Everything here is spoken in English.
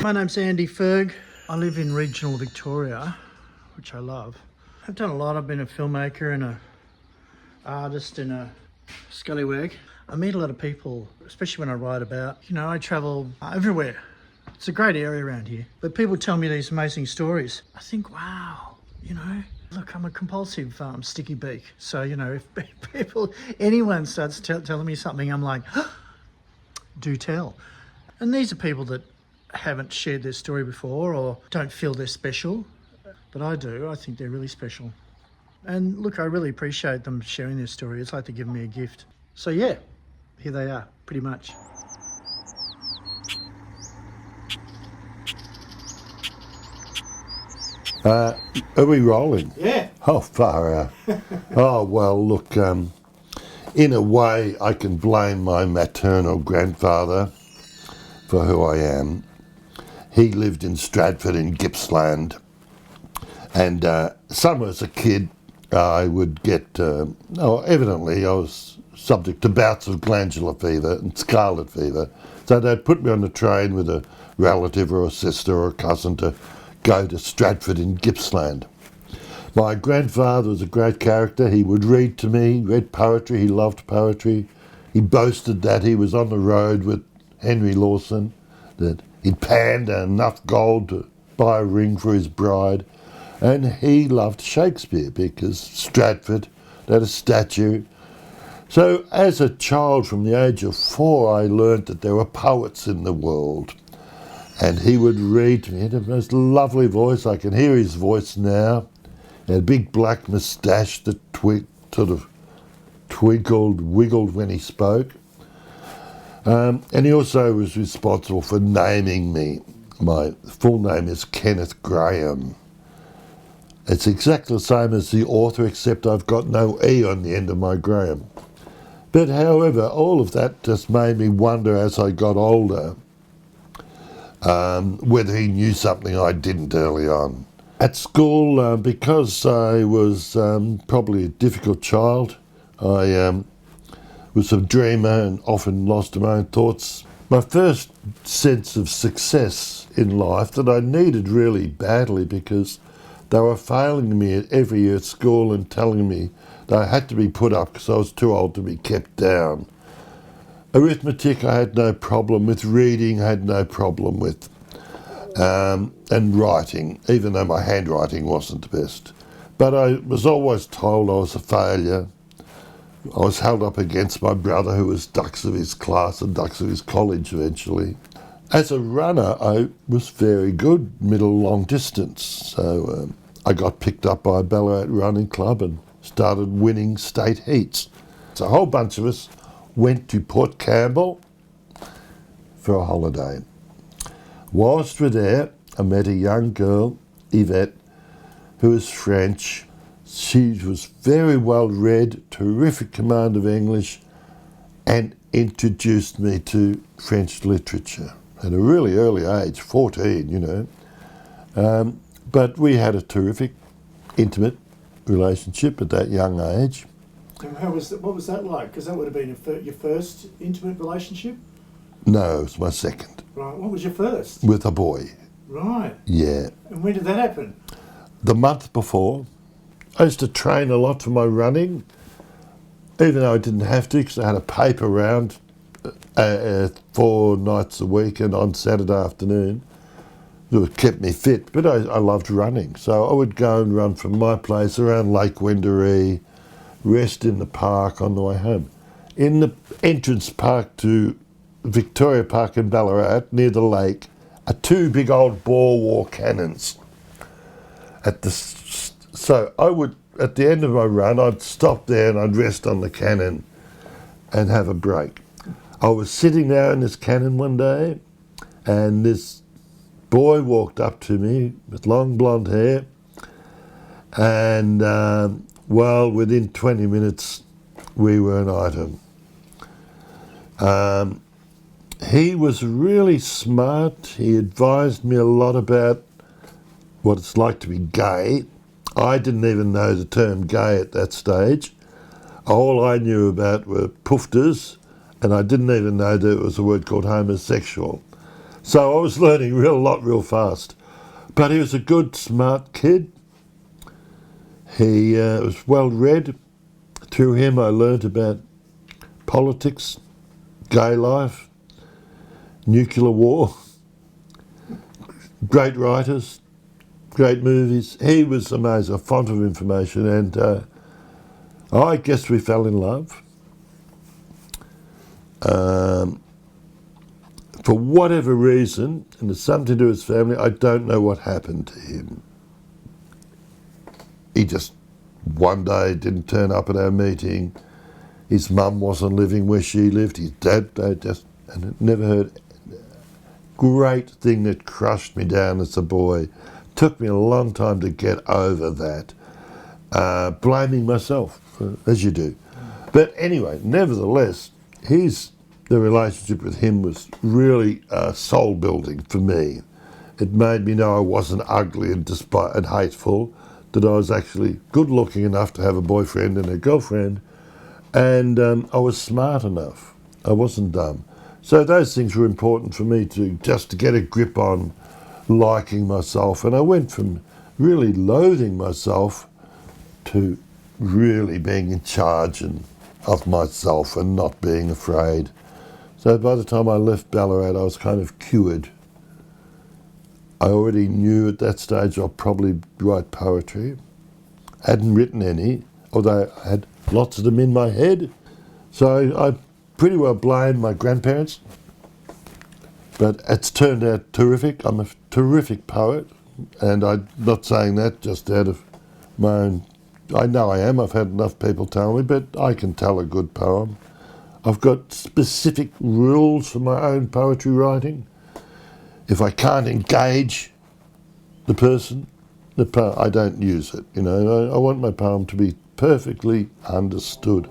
My name's Andy Ferg. I live in regional Victoria, which I love. I've done a lot. I've been a filmmaker and an artist and a scallywag. I meet a lot of people, especially when I write about. You know, I travel everywhere. It's a great area around here. But people tell me these amazing stories. I think, wow, you know, look, I'm a compulsive sticky beak. So, you know, if anyone starts telling me something, I'm like, do tell. And these are people that haven't shared their story before or don't feel they're special, but I do. I think they're really special. And look, I really appreciate them sharing their story. It's like they're giving me a gift. So yeah, here they are, pretty much. Are we rolling? Yeah. Oh, far out. Oh, well, look, in a way I can blame my maternal grandfather for who I am. He lived in Stratford in Gippsland, and somewhere as a kid I would get, evidently I was subject to bouts of glandular fever and scarlet fever, so they'd put me on the train with a relative or a sister or a cousin to go to Stratford in Gippsland. My grandfather was a great character. He would read to me, read poetry, he loved poetry. He boasted that he was on the road with Henry Lawson, that he'd panned enough gold to buy a ring for his bride, and he loved Shakespeare because Stratford had a statue. So as a child from the age of 4, I learnt that there were poets in the world, and he would read to me. He had the most lovely voice. I can hear his voice now. He had a big black moustache that sort of wiggled when he spoke. And he also was responsible for naming me. My full name is Kenneth Graham. It's exactly the same as the author, except I've got no E on the end of my Graham. But however, all of that just made me wonder as I got older whether he knew something I didn't early on. At school, because I was probably a difficult child, I was a dreamer and often lost in my own thoughts. My first sense of success in life that I needed really badly, because they were failing me every year at school and telling me that I had to be put up because I was too old to be kept down. Arithmetic I had no problem with, reading I had no problem with, and writing, even though my handwriting wasn't the best. But I was always told I was a failure. I was held up against my brother, who was dux of his class and dux of his college eventually. As a runner, I was very good, middle, long distance. So I got picked up by a Ballarat running club and started winning state heats. So a whole bunch of us went to Port Campbell for a holiday. Whilst we're there, I met a young girl, Yvette, who was French. She was very well read, terrific command of English, and introduced me to French literature at a really early age, 14, you know. But we had a terrific, intimate relationship at that young age. And what was that like? Because that would have been your first intimate relationship? No, it was my second. Right, what was your first? With a boy. Right. Yeah. And when did that happen? The month before. I used to train a lot for my running, even though I didn't have to, because I had a paper round 4 nights a week and on Saturday afternoon. It kept me fit, but I loved running. So I would go and run from my place around Lake Wendouree, rest in the park on the way home. In the entrance park to Victoria Park in Ballarat, near the lake, are 2 big old Boer War cannons. So I would, at the end of my run, I'd stop there and I'd rest on the cannon and have a break. I was sitting there in this cannon one day, and this boy walked up to me with long blonde hair, And well, within 20 minutes, we were an item. He was really smart. He advised me a lot about what it's like to be gay. I didn't even know the term gay at that stage. All I knew about were poofters, and I didn't even know there was a word called homosexual. So I was learning a lot real fast. But he was a good, smart kid. He was well read. Through him I learnt about politics, gay life, nuclear war, great writers, great movies. He was amazing, a font of information, and I guess we fell in love. For whatever reason, and it's something to do with his family, I don't know what happened to him. He just one day didn't turn up at our meeting. His mum wasn't living where she lived. His dad, and I never heard. Great thing that crushed me down as a boy. Took me a long time to get over that. Blaming myself, as you do. But anyway, nevertheless, the relationship with him was really soul building for me. It made me know I wasn't ugly and hateful, that I was actually good looking enough to have a boyfriend and a girlfriend, and I was smart enough. I wasn't dumb. So those things were important for me to get a grip on liking myself, and I went from really loathing myself to really being in charge of myself and not being afraid. So by the time I left Ballarat, I was kind of cured. I already knew at that stage I'd probably write poetry. Hadn't written any, although I had lots of them in my head. So I pretty well blamed my grandparents. But it's turned out terrific. I'm a terrific poet, and I'm not saying that just out of my own. I know I am. I've had enough people tell me, but I can tell a good poem. I've got specific rules for my own poetry writing. If I can't engage the person, I don't use it. I want my poem to be perfectly understood.